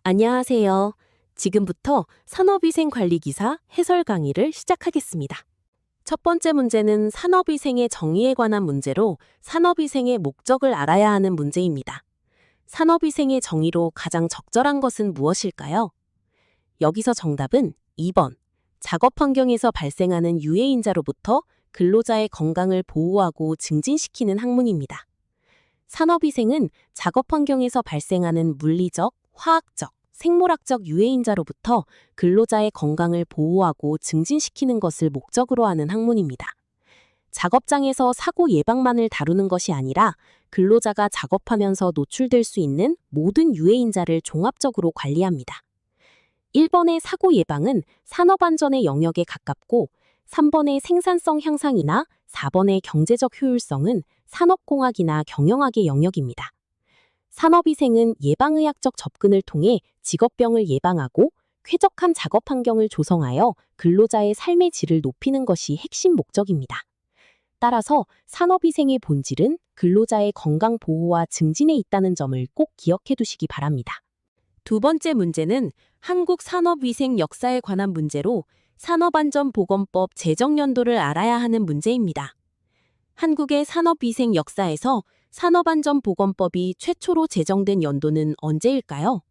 안녕하세요. 지금부터 산업위생관리기사 해설 강의를 시작하겠습니다. 첫 번째 문제는 산업위생의 정의에 관한 문제로 산업위생의 목적을 알아야 하는 문제입니다. 산업위생의 정의로 가장 적절한 것은 무엇일까요? 여기서 정답은 2번. 작업 환경에서 발생하는 유해인자로부터 근로자의 건강을 보호하고 증진시키는 학문입니다. 산업위생은 작업 환경에서 발생하는 물리적, 화학적, 생물학적 유해인자로부터 근로자의 건강을 보호하고 증진시키는 것을 목적으로 하는 학문입니다. 작업장에서 사고 예방만을 다루는 것이 아니라 근로자가 작업하면서 노출될 수 있는 모든 유해인자를 종합적으로 관리합니다. 1번의 사고 예방은 산업안전의 영역에 가깝고 3번의 생산성 향상이나 4번의 경제적 효율성은 산업공학이나 경영학의 영역입니다. 산업위생은 예방의학적 접근을 통해 직업병을 예방하고 쾌적한 작업 환경을 조성하여 근로자의 삶의 질을 높이는 것이 핵심 목적입니다. 따라서 산업위생의 본질은 근로자의 건강 보호와 증진에 있다는 점을 꼭 기억해 두시기 바랍니다. 두 번째 문제는 한국 산업위생 역사에 관한 문제로 산업안전보건법 제정연도를 알아야 하는 문제입니다. 한국의 산업위생 역사에서 산업안전보건법이 최초로 제정된 연도는 언제일까요?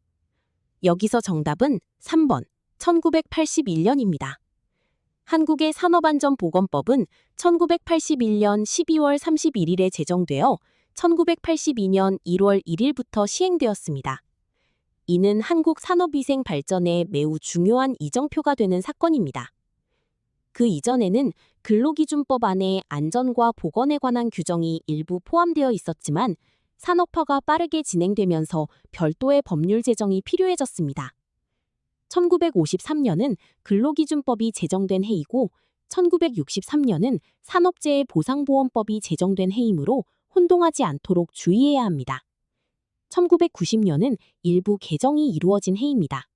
여기서 정답은 3번, 1981년입니다. 한국의 산업안전보건법은 1981년 12월 31일에 제정되어 1982년 1월 1일부터 시행되었습니다. 이는 한국 산업위생 발전에 매우 중요한 이정표가 되는 사건입니다. 그 이전에는 근로기준법 안에 안전과 보건에 관한 규정이 일부 포함되어 있었지만 산업화가 빠르게 진행되면서 별도의 법률 제정이 필요해졌습니다. 1953년은 근로기준법이 제정된 해이고 1963년은 산업재해 보상보험법이 제정된 해이므로 혼동하지 않도록 주의해야 합니다. 1990년은 일부 개정이 이루어진 해입니다.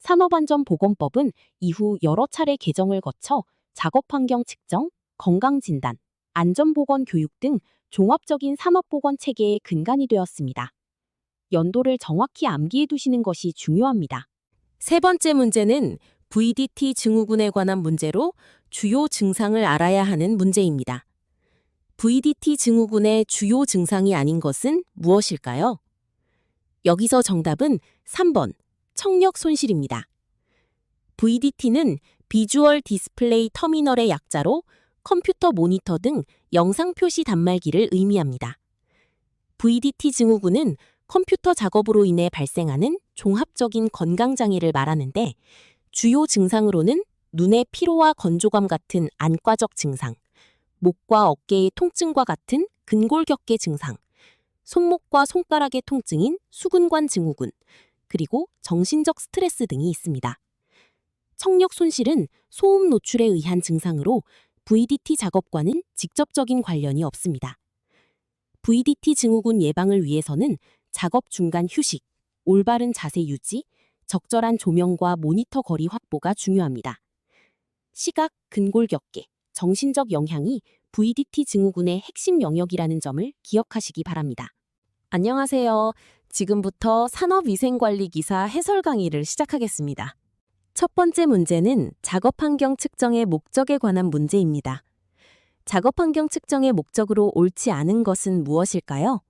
산업안전보건법은 이후 여러 차례 개정을 거쳐 작업환경 측정, 건강진단, 안전보건 교육 등 종합적인 산업보건 체계의 근간이 되었습니다. 연도를 정확히 암기해 두시는 것이 중요합니다. 세 번째 문제는 VDT 증후군에 관한 문제로 주요 증상을 알아야 하는 문제입니다. VDT 증후군의 주요 증상이 아닌 것은 무엇일까요? 여기서 정답은 3번, 청력 손실입니다. VDT는 비주얼 디스플레이 터미널의 약자로 컴퓨터 모니터 등 영상 표시 단말기를 의미합니다. VDT 증후군은 컴퓨터 작업으로 인해 발생하는 종합적인 건강장애를 말하는데 주요 증상으로는 눈의 피로와 건조감 같은 안과적 증상, 목과 어깨의 통증과 같은 근골격계 증상, 손목과 손가락의 통증인 수근관 증후군, 그리고 정신적 스트레스 등이 있습니다. 청력 손실은 소음 노출에 의한 증상으로 VDT 작업과는 직접적인 관련이 없습니다. VDT 증후군 예방을 위해서는 작업 중간 휴식, 올바른 자세 유지, 적절한 조명과 모니터 거리 확보가 중요합니다. 시각, 근골격계, 정신적 영향이 VDT 증후군의 핵심 영역이라는 점을 기억하시기 바랍니다. 안녕하세요. 지금부터 산업위생관리기사 해설 강의를 시작하겠습니다. 첫 번째 문제는 작업환경 측정의 목적에 관한 문제입니다. 작업환경 측정의 목적으로 옳지 않은 것은 무엇일까요?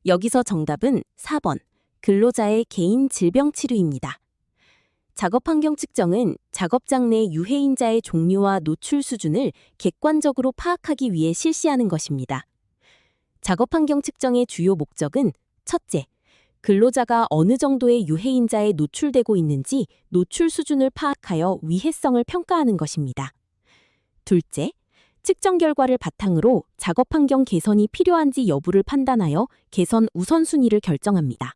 여기서 정답은 4번, 근로자의 개인 질병 치료입니다. 작업환경 측정은 작업장 내 유해인자의 종류와 노출 수준을 객관적으로 파악하기 위해 실시하는 것입니다. 작업환경 측정의 주요 목적은 첫째, 근로자가 어느 정도의 유해인자에 노출되고 있는지 노출 수준을 파악하여 위해성을 평가하는 것입니다. 둘째, 측정 결과를 바탕으로 작업환경 개선이 필요한지 여부를 판단하여 개선 우선순위를 결정합니다.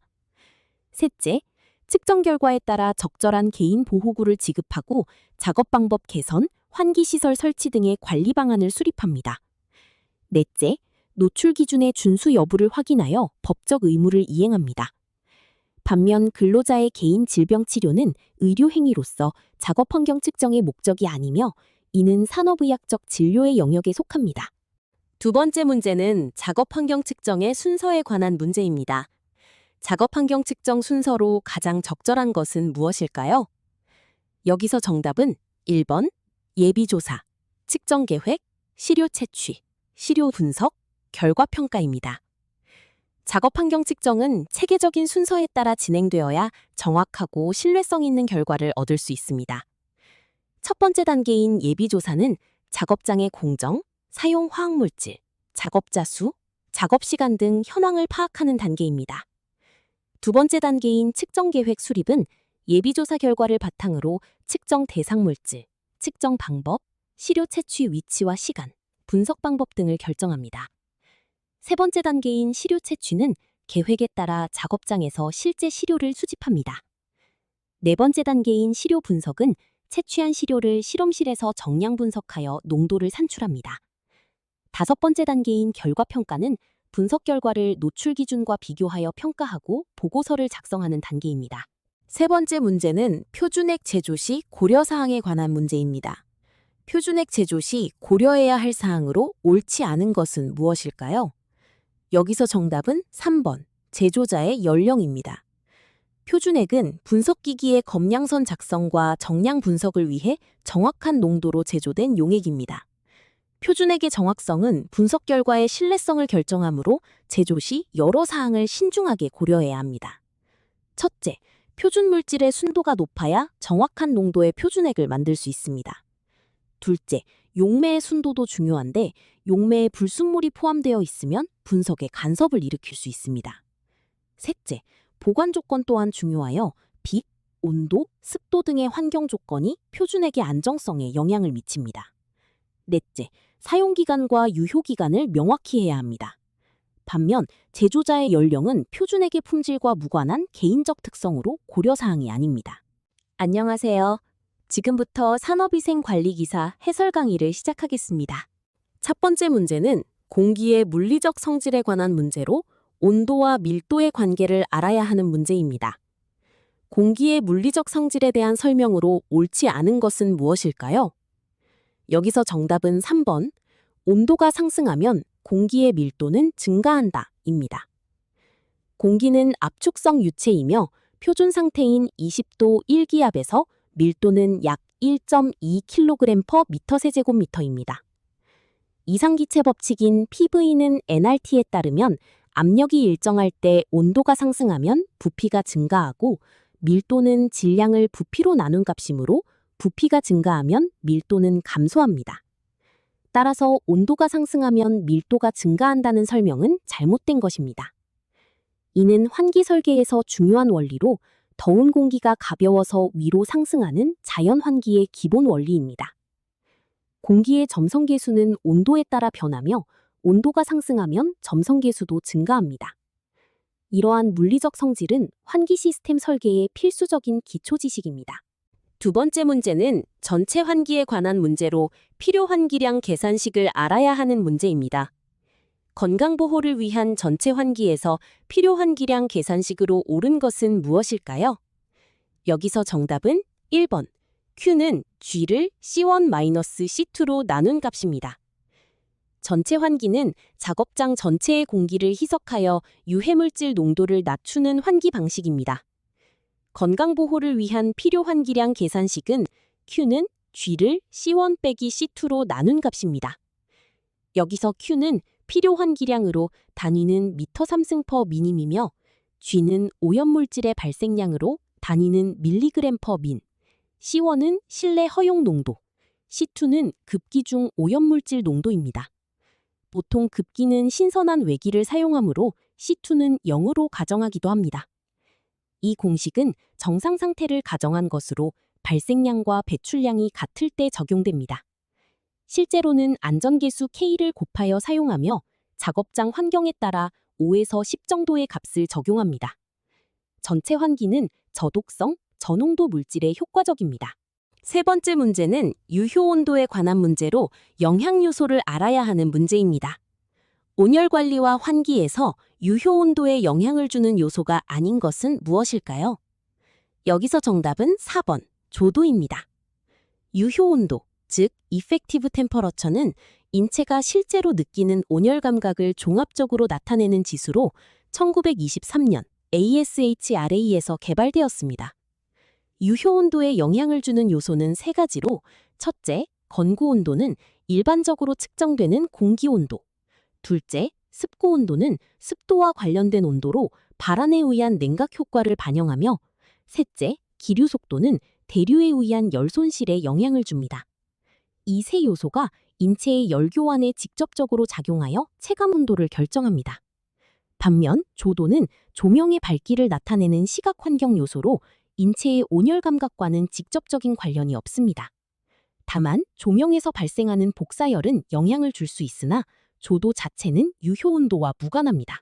셋째, 측정 결과에 따라 적절한 개인 보호구를 지급하고 작업 방법 개선, 환기시설 설치 등의 관리 방안을 수립합니다. 넷째, 노출 기준의 준수 여부를 확인하여 법적 의무를 이행합니다. 반면 근로자의 개인 질병 치료는 의료 행위로서 작업 환경 측정의 목적이 아니며 이는 산업의학적 진료의 영역에 속합니다. 두 번째 문제는 작업 환경 측정의 순서에 관한 문제입니다. 작업 환경 측정 순서로 가장 적절한 것은 무엇일까요? 여기서 정답은 1번 예비조사, 측정 계획, 시료 채취, 시료 분석, 결과 평가입니다. 작업 환경 측정은 체계적인 순서에 따라 진행되어야 정확하고 신뢰성 있는 결과를 얻을 수 있습니다. 첫 번째 단계인 예비조사는 작업장의 공정, 사용 화학물질, 작업자 수, 작업 시간 등 현황을 파악하는 단계입니다. 두 번째 단계인 측정 계획 수립은 예비조사 결과를 바탕으로 측정 대상 물질, 측정 방법, 시료 채취 위치와 시간, 분석 방법 등을 결정합니다. 세 번째 단계인 시료 채취는 계획에 따라 작업장에서 실제 시료를 수집합니다. 네 번째 단계인 시료 분석은 채취한 시료를 실험실에서 정량 분석하여 농도를 산출합니다. 다섯 번째 단계인 결과 평가는 분석 결과를 노출 기준과 비교하여 평가하고 보고서를 작성하는 단계입니다. 세 번째 문제는 표준액 제조 시 고려 사항에 관한 문제입니다. 표준액 제조 시 고려해야 할 사항으로 옳지 않은 것은 무엇일까요? 여기서 정답은 3번, 제조자의 연령입니다. 표준액은 분석기기의 검량선 작성과 정량 분석을 위해 정확한 농도로 제조된 용액입니다. 표준액의 정확성은 분석 결과의 신뢰성을 결정하므로 제조 시 여러 사항을 신중하게 고려해야 합니다. 첫째, 표준 물질의 순도가 높아야 정확한 농도의 표준액을 만들 수 있습니다. 둘째, 용매의 순도도 중요한데 용매에 불순물이 포함되어 있으면 분석에 간섭을 일으킬 수 있습니다. 셋째, 보관 조건 또한 중요하여 빛, 온도, 습도 등의 환경 조건이 표준액의 안정성에 영향을 미칩니다. 넷째, 사용기간과 유효기간을 명확히 해야 합니다. 반면 제조자의 연령은 표준액의 품질과 무관한 개인적 특성으로 고려사항이 아닙니다. 안녕하세요. 지금부터 산업위생관리기사 해설 강의를 시작하겠습니다. 첫 번째 문제는 공기의 물리적 성질에 관한 문제로 온도와 밀도의 관계를 알아야 하는 문제입니다. 공기의 물리적 성질에 대한 설명으로 옳지 않은 것은 무엇일까요? 여기서 정답은 3번, 온도가 상승하면 공기의 밀도는 증가한다, 입니다. 공기는 압축성 유체이며 표준 상태인 20도 1기압에서 밀도는 약 1.2kg/m²입니다. 이상기체 법칙인 PV는 nRT에 따르면 압력이 일정할 때 온도가 상승하면 부피가 증가하고 밀도는 질량을 부피로 나눈 값이므로 부피가 증가하면 밀도는 감소합니다. 따라서 온도가 상승하면 밀도가 증가한다는 설명은 잘못된 것입니다. 이는 환기 설계에서 중요한 원리로 더운 공기가 가벼워서 위로 상승하는 자연 환기의 기본 원리입니다. 공기의 점성계수는 온도에 따라 변하며 온도가 상승하면 점성계수도 증가합니다. 이러한 물리적 성질은 환기 시스템 설계의 필수적인 기초 지식입니다. 두 번째 문제는 전체 환기에 관한 문제로 필요 환기량 계산식을 알아야 하는 문제입니다. 건강보호를 위한 전체 환기에서 필요 환기량 계산식으로 옳은 것은 무엇일까요? 여기서 정답은 1번, Q는 G를 C1-C2로 나눈 값입니다. 전체 환기는 작업장 전체의 공기를 희석하여 유해물질 농도를 낮추는 환기 방식입니다. 건강보호를 위한 필요 환기량 계산식은 Q는 G를 C1-C2로 나눈 값입니다. 여기서 Q는 필요 환기량으로 단위는 m3승/min이며 G는 오염물질의 발생량으로 단위는 mg/min, C1은 실내 허용 농도, C2는 급기 중 오염물질 농도입니다. 보통 급기는 신선한 외기를 사용하므로 C2는 0으로 가정하기도 합니다. 이 공식은 정상 상태를 가정한 것으로 발생량과 배출량이 같을 때 적용됩니다. 실제로는 안전계수 K를 곱하여 사용하며 작업장 환경에 따라 5에서 10 정도의 값을 적용합니다. 전체 환기는 저독성, 저농도 물질에 효과적입니다. 세 번째 문제는 유효온도에 관한 문제로 영향요소를 알아야 하는 문제입니다. 온열관리와 환기에서 유효온도에 영향을 주는 요소가 아닌 것은 무엇일까요? 여기서 정답은 4번, 조도입니다. 유효온도, 즉 Effective Temperature는 인체가 실제로 느끼는 온열 감각을 종합적으로 나타내는 지수로 1923년 ASHRA에서 개발되었습니다. 유효 온도에 영향을 주는 요소는 세 가지로, 첫째, 건구 온도는 일반적으로 측정되는 공기 온도. 둘째, 습고 온도는 습도와 관련된 온도로 발안에 의한 냉각 효과를 반영하며, 셋째, 기류 속도는 대류에 의한 열 손실에 영향을 줍니다. 이 세 요소가 인체의 열 교환에 직접적으로 작용하여 체감 온도를 결정합니다. 반면 조도는 조명의 밝기를 나타내는 시각 환경 요소로 인체의 온열 감각과는 직접적인 관련이 없습니다. 다만 조명에서 발생하는 복사열은 영향을 줄 수 있으나 조도 자체는 유효 온도와 무관합니다.